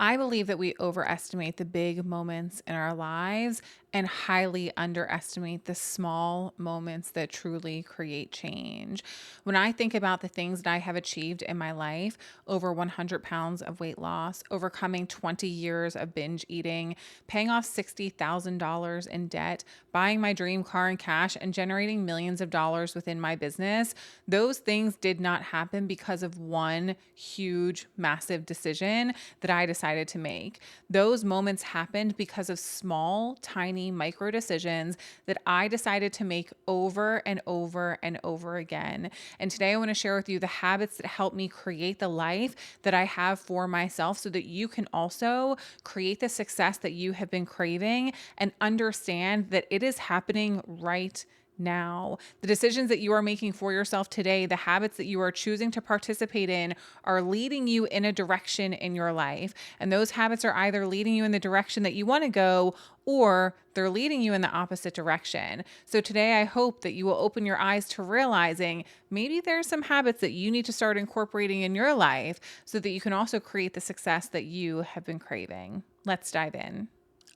I believe that we overestimate the big moments in our lives and highly underestimate the small moments that truly create change. When I think about the things that I have achieved in my life, over 100 pounds of weight loss, overcoming 20 years of binge eating, paying off $60,000 in debt, buying my dream car in cash, and generating millions of dollars within my business, those things did not happen because of one huge, massive decision that I decided to make. Those moments happened because of small, tiny, micro decisions that I decided to make over and over and over again. And today I want to share with you the habits that help me create the life that I have for myself so that you can also create the success that you have been craving and understand that it is happening right now. The decisions that you are making for yourself today, the habits that you are choosing to participate in, are leading you in a direction in your life. And those habits are either leading you in the direction that you want to go, or they're leading you in the opposite direction. So today, I hope that you will open your eyes to realizing maybe there are some habits that you need to start incorporating in your life so that you can also create the success that you have been craving. Let's dive in.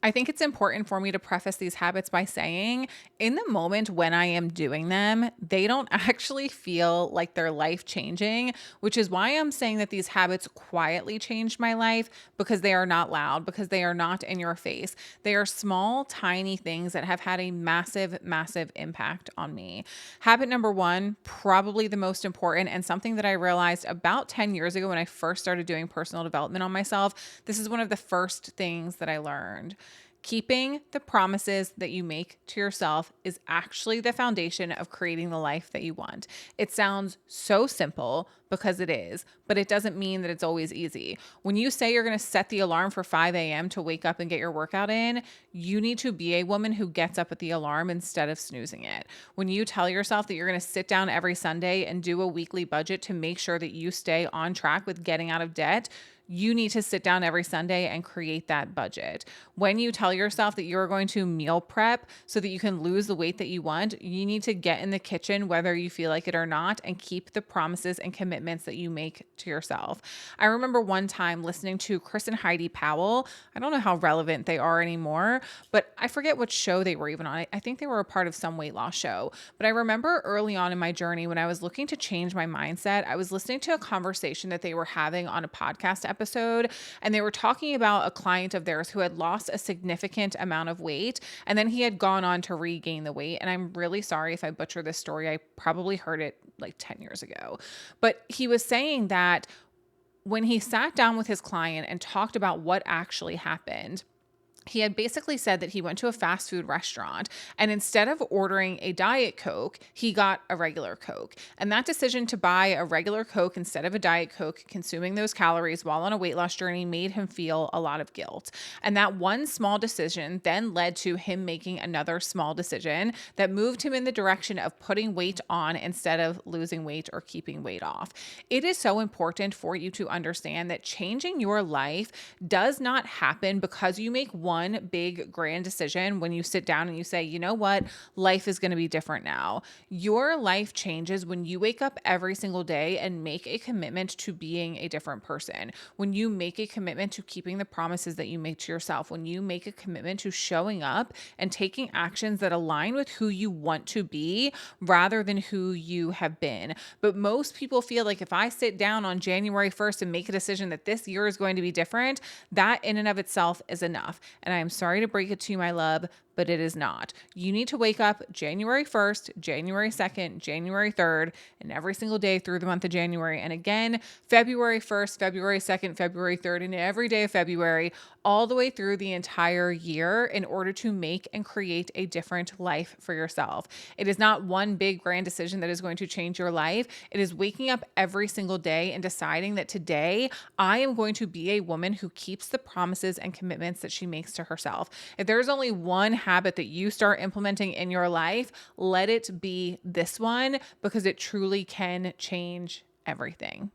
I think it's important for me to preface these habits by saying, in the moment when I am doing them, they don't actually feel like they're life changing, which is why I'm saying that these habits quietly changed my life, because they are not loud, because they are not in your face. They are small, tiny things that have had a massive, massive impact on me. Habit number one, probably the most important, and something that I realized about 10 years ago when I first started doing personal development on myself. This is one of the first things that I learned. Keeping the promises that you make to yourself is actually the foundation of creating the life that you want. It sounds so simple because it is, but it doesn't mean that it's always easy. When you say you're going to set the alarm for 5 a.m. to wake up and get your workout in, you need to be a woman who gets up at the alarm instead of snoozing it. When you tell yourself that you're going to sit down every Sunday and do a weekly budget to make sure that you stay on track with getting out of debt, you need to sit down every Sunday and create that budget. When you tell yourself that you're going to meal prep so that you can lose the weight that you want, you need to get in the kitchen, whether you feel like it or not, and keep the promises and commitments that you make to yourself. I remember one time listening to Chris and Heidi Powell. I don't know how relevant they are anymore, but I forget what show they were even on. I think they were a part of some weight loss show. But I remember early on in my journey when I was looking to change my mindset, I was listening to a conversation that they were having on a podcast episode, and they were talking about a client of theirs who had lost a significant amount of weight, and then he had gone on to regain the weight. And I'm really sorry if I butcher this story. I probably heard it like 10 years ago. But he was saying that when he sat down with his client and talked about what actually happened, he had basically said that he went to a fast food restaurant, and instead of ordering a Diet Coke, he got a regular Coke. And that decision to buy a regular Coke instead of a Diet Coke, consuming those calories while on a weight loss journey, made him feel a lot of guilt. And that one small decision then led to him making another small decision that moved him in the direction of putting weight on instead of losing weight or keeping weight off. It is so important for you to understand that changing your life does not happen because you make one big grand decision when you sit down and you say, you know what, life is going to be different now. Your life changes when you wake up every single day and make a commitment to being a different person. When you make a commitment to keeping the promises that you make to yourself, when you make a commitment to showing up and taking actions that align with who you want to be rather than who you have been. But most people feel like if I sit down on January 1st and make a decision that this year is going to be different, that in and of itself is enough. And I am sorry to break it to you, my love, but it is not. You need to wake up January 1st, January 2nd, January 3rd, and every single day through the month of January. And again, February 1st, February 2nd, February 3rd, and every day of February, all the way through the entire year in order to make and create a different life for yourself. It is not one big grand decision that is going to change your life. It is waking up every single day and deciding that today I am going to be a woman who keeps the promises and commitments that she makes to herself. If there's only one habit that you start implementing in your life, let it be this one, because it truly can change everything.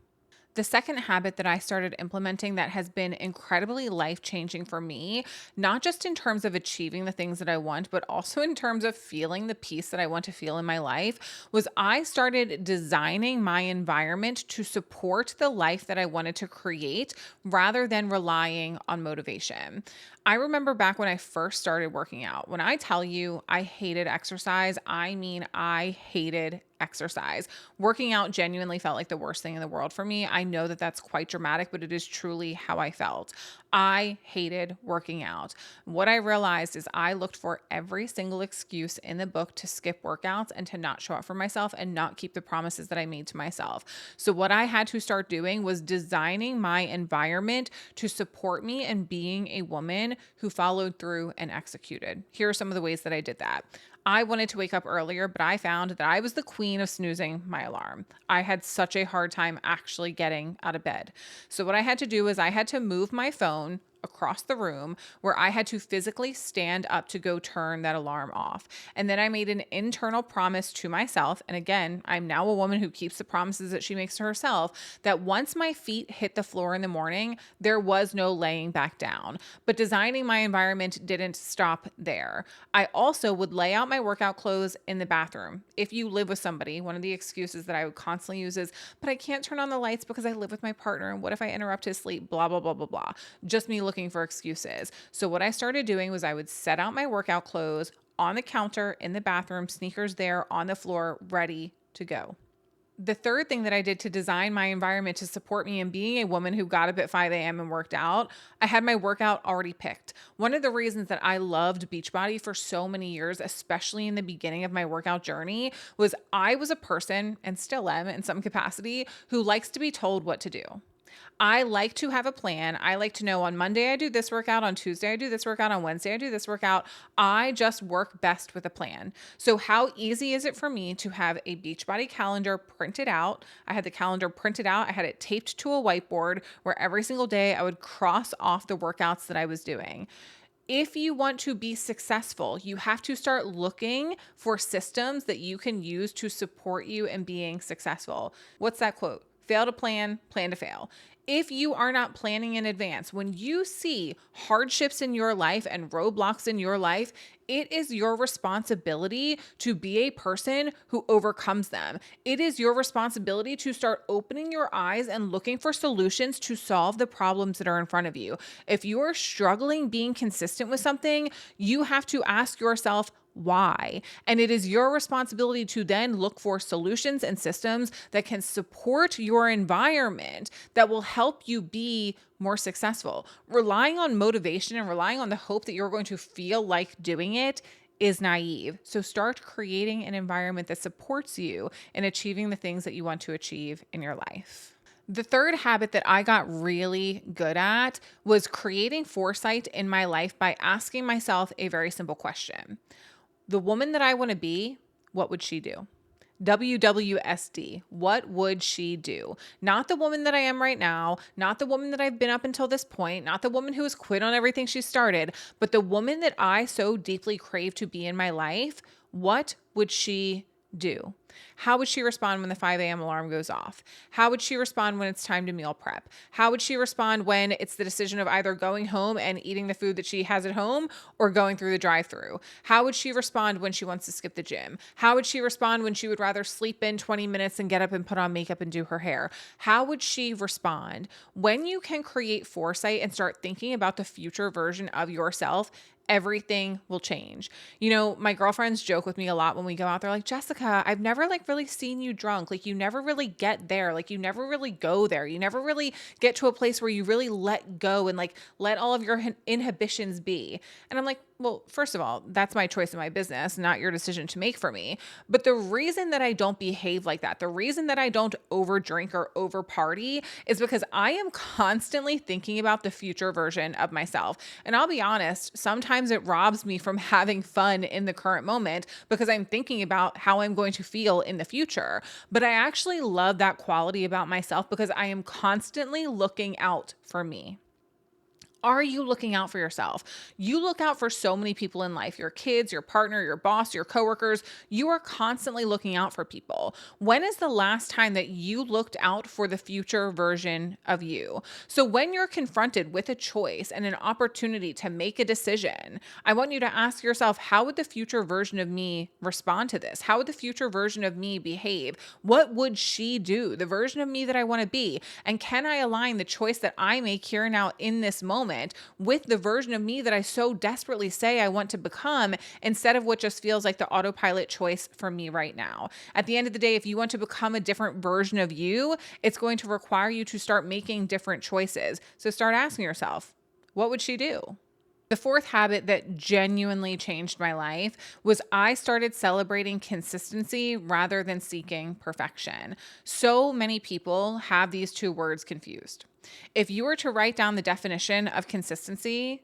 The second habit that I started implementing that has been incredibly life changing for me, not just in terms of achieving the things that I want, but also in terms of feeling the peace that I want to feel in my life, was I started designing my environment to support the life that I wanted to create rather than relying on motivation. I remember back when I first started working out. When I tell you I hated exercise, I mean I hated exercise. Working out genuinely felt like the worst thing in the world for me. I know that that's quite dramatic, but it is truly how I felt. I hated working out. What I realized is I looked for every single excuse in the book to skip workouts and to not show up for myself and not keep the promises that I made to myself. So, what I had to start doing was designing my environment to support me in being a woman who followed through and executed. Here are some of the ways that I did that. I wanted to wake up earlier, but I found that I was the queen of snoozing my alarm. I had such a hard time actually getting out of bed. So, what I had to do is I had to move my phone across the room where I had to physically stand up to go turn that alarm off. And then I made an internal promise to myself. And again, I'm now a woman who keeps the promises that she makes to herself, that once my feet hit the floor in the morning, there was no laying back down. But designing my environment didn't stop there. I also would lay out my workout clothes in the bathroom. If you live with somebody, one of the excuses that I would constantly use is, but I can't turn on the lights because I live with my partner. And what if I interrupt his sleep? Blah, blah, blah, blah, blah. Just me looking for excuses. So what I started doing was I would set out my workout clothes on the counter in the bathroom, sneakers there on the floor, ready to go. The third thing that I did to design my environment to support me in being a woman who got up at 5 a.m. and worked out, I had my workout already picked. One of the reasons that I loved Beachbody for so many years, especially in the beginning of my workout journey, was I was a person, and still am in some capacity, who likes to be told what to do. I like to have a plan. I like to know on Monday I do this workout, on Tuesday I do this workout, on Wednesday I do this workout. I just work best with a plan. So how easy is it for me to have a Beachbody calendar printed out? I had the calendar printed out. I had it taped to a whiteboard where every single day I would cross off the workouts that I was doing. If you want to be successful, you have to start looking for systems that you can use to support you in being successful. What's that quote? Fail to plan, plan to fail. If you are not planning in advance, when you see hardships in your life and roadblocks in your life, it is your responsibility to be a person who overcomes them. It is your responsibility to start opening your eyes and looking for solutions to solve the problems that are in front of you. If you are struggling being consistent with something, you have to ask yourself, why? And it is your responsibility to then look for solutions and systems that can support your environment that will help you be more successful. Relying on motivation and relying on the hope that you're going to feel like doing it is naive. So start creating an environment that supports you in achieving the things that you want to achieve in your life. The third habit that I got really good at was creating foresight in my life by asking myself a very simple question. The woman that I want to be, what would she do? WWSD. What would she do? Not the woman that I am right now, not the woman that I've been up until this point, not the woman who has quit on everything she started, but the woman that I so deeply crave to be in my life. What would she do? How would she respond when the 5 a.m. alarm goes off? How would she respond when it's time to meal prep? How would she respond when it's the decision of either going home and eating the food that she has at home or going through the drive-thru? How would she respond when she wants to skip the gym? How would she respond when she would rather sleep in 20 minutes and get up and put on makeup and do her hair? How would she respond? When you can create foresight and start thinking about the future version of yourself, everything will change. You know, my girlfriends joke with me a lot when we go out. They're like, Jessica, I've never really seen you drunk. Like you never really get there. Like you never really go there. You never really get to a place where you really let go and like let all of your inhibitions be. And I'm like, well, first of all, that's my choice in my business, not your decision to make for me. But the reason that I don't behave like that, the reason that I don't over drink or over party is because I am constantly thinking about the future version of myself. And I'll be honest, sometimes it robs me from having fun in the current moment because I'm thinking about how I'm going to feel in the future. But I actually love that quality about myself because I am constantly looking out for me. Are you looking out for yourself? You look out for so many people in life, your kids, your partner, your boss, your coworkers. You are constantly looking out for people. When is the last time that you looked out for the future version of you? So when you're confronted with a choice and an opportunity to make a decision, I want you to ask yourself, how would the future version of me respond to this? How would the future version of me behave? What would she do? The version of me that I want to be? And can I align the choice that I make here now in this moment with the version of me that I so desperately say I want to become, instead of what just feels like the autopilot choice for me right now? At the end of the day, if you want to become a different version of you, it's going to require you to start making different choices. So start asking yourself, what would she do? The fourth habit that genuinely changed my life was I started celebrating consistency rather than seeking perfection. So many people have these two words confused. If you were to write down the definition of consistency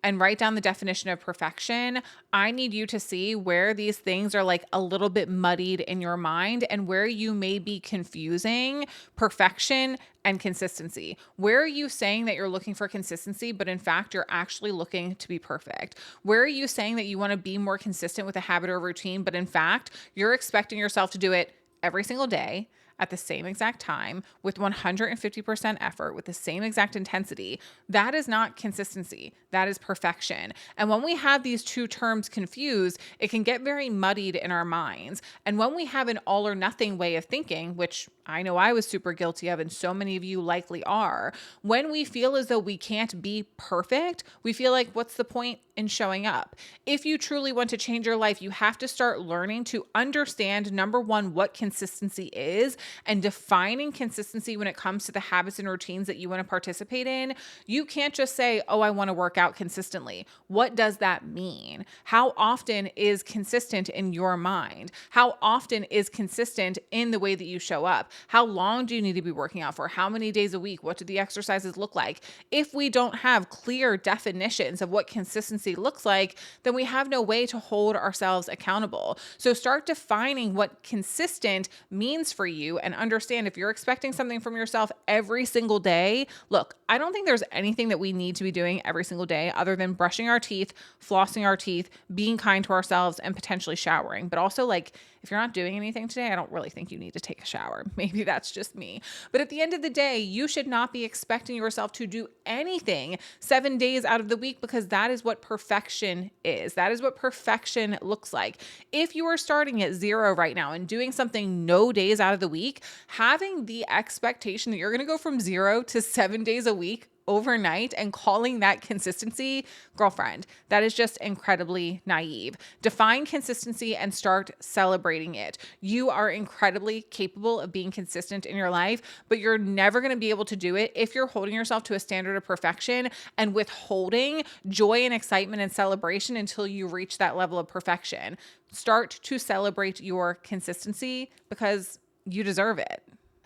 and write down the definition of perfection, I need you to see where these things are like a little bit muddied in your mind and where you may be confusing perfection and consistency. Where are you saying that you're looking for consistency, but in fact, you're actually looking to be perfect? Where are you saying that you want to be more consistent with a habit or routine, but in fact, you're expecting yourself to do it every single day, at the same exact time, with 150% effort, with the same exact intensity? That is not consistency. That is perfection. And when we have these two terms confused, it can get very muddied in our minds. And when we have an all or nothing way of thinking, which I know I was super guilty of, and so many of you likely are, when we feel as though we can't be perfect, we feel like, what's the point in showing up? If you truly want to change your life, you have to start learning to understand, number one, what consistency is, and defining consistency when it comes to the habits and routines that you want to participate in. You can't just say, oh, I want to work out consistently. What does that mean? How often is consistent in your mind? How often is consistent in the way that you show up? How long do you need to be working out for? How many days a week? What do the exercises look like? If we don't have clear definitions of what consistency looks like, then we have no way to hold ourselves accountable. So start defining what consistent means for you, and understand, if you're expecting something from yourself every single day, look, I don't think there's anything that we need to be doing every single day other than brushing our teeth, flossing our teeth, being kind to ourselves, and potentially showering. But also, like, if you're not doing anything today, I don't really think you need to take a shower. Maybe that's just me. But at the end of the day, you should not be expecting yourself to do anything 7 days out of the week, because that is what perfection is. That is what perfection looks like. If you are starting at 0 right now and doing something no days out of the week, having the expectation that you're going to go from 0 to 7 days a week overnight and calling that consistency, girlfriend, that is just incredibly naive. Define consistency and start celebrating it. You are incredibly capable of being consistent in your life, but you're never going to be able to do it if you're holding yourself to a standard of perfection and withholding joy and excitement and celebration until you reach that level of perfection. Start to celebrate your consistency, because you deserve it.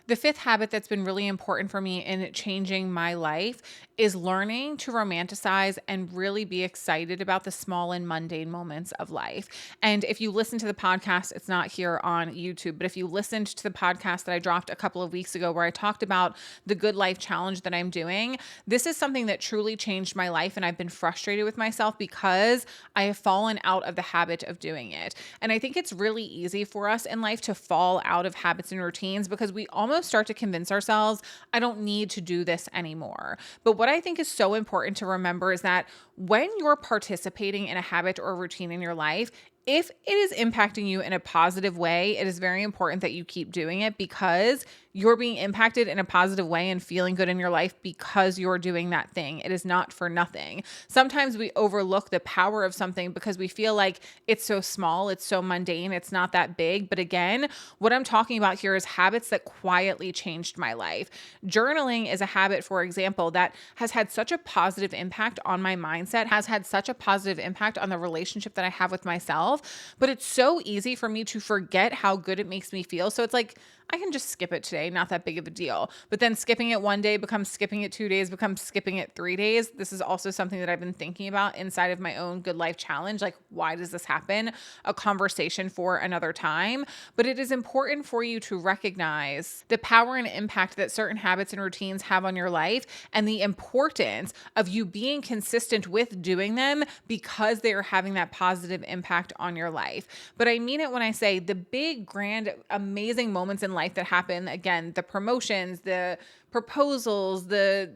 The fifth habit that's been really important for me in changing my life is learning to romanticize and really be excited about the small and mundane moments of life. And if you listen to the podcast, it's not here on YouTube, but if you listened to the podcast that I dropped a couple of weeks ago where I talked about the Good Life Challenge that I'm doing, this is something that truly changed my life, and I've been frustrated with myself because I have fallen out of the habit of doing it. And I think it's really easy for us in life to fall out of habits and routines because we almost start to convince ourselves, I don't need to do this anymore. But what I think is so important to remember is that when you're participating in a habit or a routine in your life, if it is impacting you in a positive way, it is very important that you keep doing it, because you're being impacted in a positive way and feeling good in your life because you're doing that thing. It is not for nothing. Sometimes we overlook the power of something because we feel like it's so small, it's so mundane, it's not that big. But again, what I'm talking about here is habits that quietly changed my life. Journaling is a habit, for example, that has had such a positive impact on my mindset, has had such a positive impact on the relationship that I have with myself. But it's so easy for me to forget how good it makes me feel. So it's like, I can just skip it today, not that big of a deal. But then skipping it one day becomes skipping it 2 days, becomes skipping it 3 days. This is also something that I've been thinking about inside of my own Good Life Challenge. Like, why does this happen? A conversation for another time. But it is important for you to recognize the power and impact that certain habits and routines have on your life, and the importance of you being consistent with doing them because they are having that positive impact on your life. But I mean it when I say the big, grand, amazing moments in life that happen, again, the promotions, the proposals, the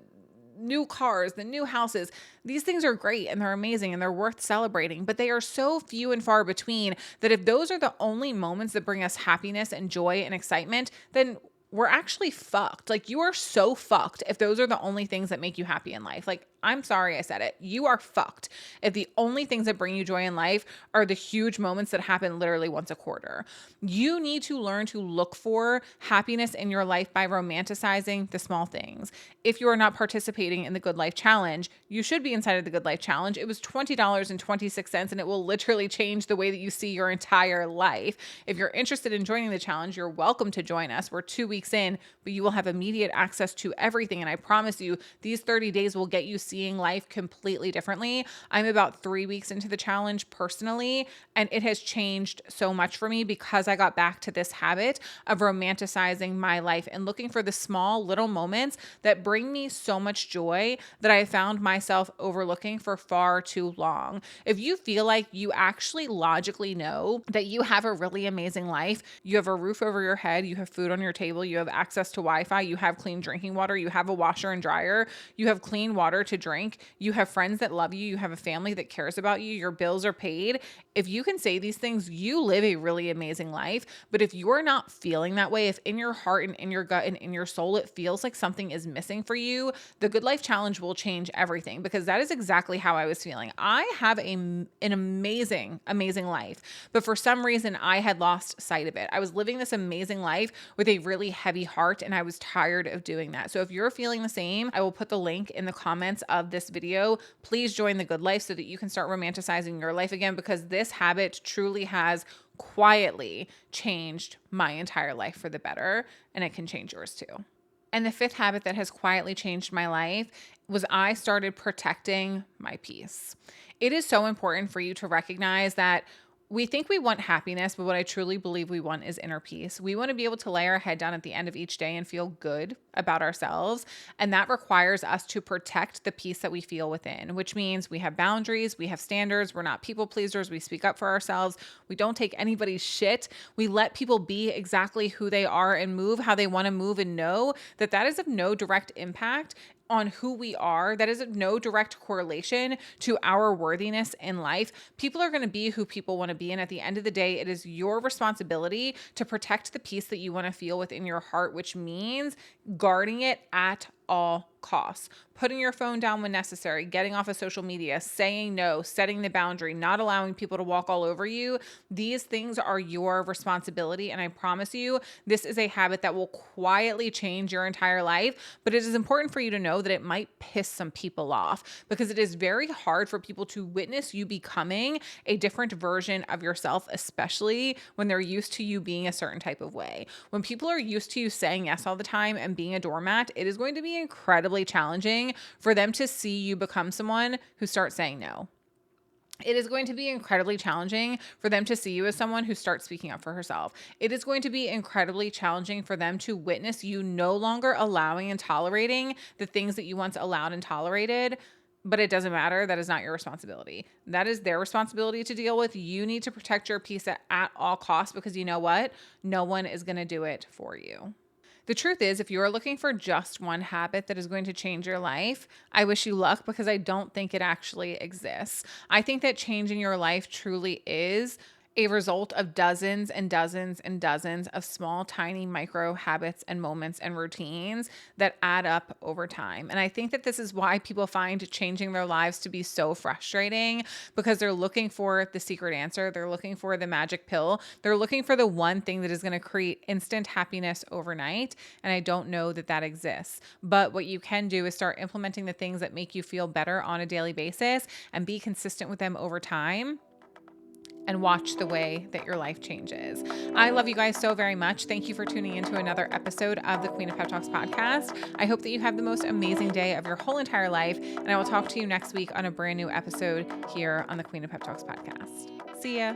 new cars, the new houses, these things are great and they're amazing and they're worth celebrating, but they are so few and far between that if those are the only moments that bring us happiness and joy and excitement, then we're actually fucked. Like, you are so fucked if those are the only things that make you happy in life. Like, I'm sorry I said it. You are fucked if the only things that bring you joy in life are the huge moments that happen literally once a quarter. You need to learn to look for happiness in your life by romanticizing the small things. If you are not participating in the Good Life Challenge, you should be inside of the Good Life Challenge. It was $20.26, and it will literally change the way that you see your entire life. If you're interested in joining the challenge, you're welcome to join us. We're 2 weeks in, but you will have immediate access to everything. And I promise you, these 30 days will get you seeing life completely differently. I'm about 3 weeks into the challenge personally, and it has changed so much for me because I got back to this habit of romanticizing my life and looking for the small little moments that bring me so much joy that I found myself overlooking for far too long. If you feel like you actually logically know that you have a really amazing life, you have a roof over your head, you have food on your table, you have access to Wi-Fi, you have clean drinking water, you have a washer and dryer, you have clean water to drink, you have friends that love you, you have a family that cares about you, your bills are paid. If you can say these things, you live a really amazing life. But if you're not feeling that way, if in your heart and in your gut and in your soul, it feels like something is missing for you, the Good Life Challenge will change everything, because that is exactly how I was feeling. I have an amazing, amazing life, but for some reason I had lost sight of it. I was living this amazing life with a really heavy heart, and I was tired of doing that. So if you're feeling the same, I will put the link in the comments of this video. Please join the Good Life so that you can start romanticizing your life again, because this habit truly has quietly changed my entire life for the better, and it can change yours too. And the fifth habit that has quietly changed my life was I started protecting my peace. It is so important for you to recognize that we think we want happiness, but what I truly believe we want is inner peace. We want to be able to lay our head down at the end of each day and feel good about ourselves. And that requires us to protect the peace that we feel within, which means we have boundaries, we have standards, we're not people pleasers, we speak up for ourselves, we don't take anybody's shit, we let people be exactly who they are and move how they want to move, and know that that is of no direct impact on who we are. That is no direct correlation to our worthiness in life. People are going to be who people want to be. And at the end of the day, it is your responsibility to protect the peace that you want to feel within your heart, which means guarding it at all costs. Putting your phone down when necessary, getting off of social media, saying no, setting the boundary, not allowing people to walk all over you. These things are your responsibility. And I promise you, this is a habit that will quietly change your entire life. But it is important for you to know that it might piss some people off, because it is very hard for people to witness you becoming a different version of yourself, especially when they're used to you being a certain type of way. When people are used to you saying yes all the time and being a doormat, it is going to be incredibly challenging for them to see you become someone who starts saying no. It is going to be incredibly challenging for them to see you as someone who starts speaking up for herself. It is going to be incredibly challenging for them to witness you no longer allowing and tolerating the things that you once allowed and tolerated. But it doesn't matter. That is not your responsibility. That is their responsibility to deal with. You need to protect your peace at all costs, because you know what? No one is going to do it for you. The truth is, if you're looking for just one habit that is going to change your life, I wish you luck, because I don't think it actually exists. I think that changing your life truly is a result of dozens and dozens and dozens of small, tiny micro habits and moments and routines that add up over time. And I think that this is why people find changing their lives to be so frustrating, because they're looking for the secret answer. They're looking for the magic pill. They're looking for the one thing that is going to create instant happiness overnight. And I don't know that that exists. But what you can do is start implementing the things that make you feel better on a daily basis and be consistent with them over time. and watch the way that your life changes. I love you guys so very much. Thank you for tuning into another episode of the Queen of Pep Talks podcast. I hope that you have the most amazing day of your whole entire life, and I will talk to you next week on a brand new episode here on the Queen of Pep Talks podcast. See ya.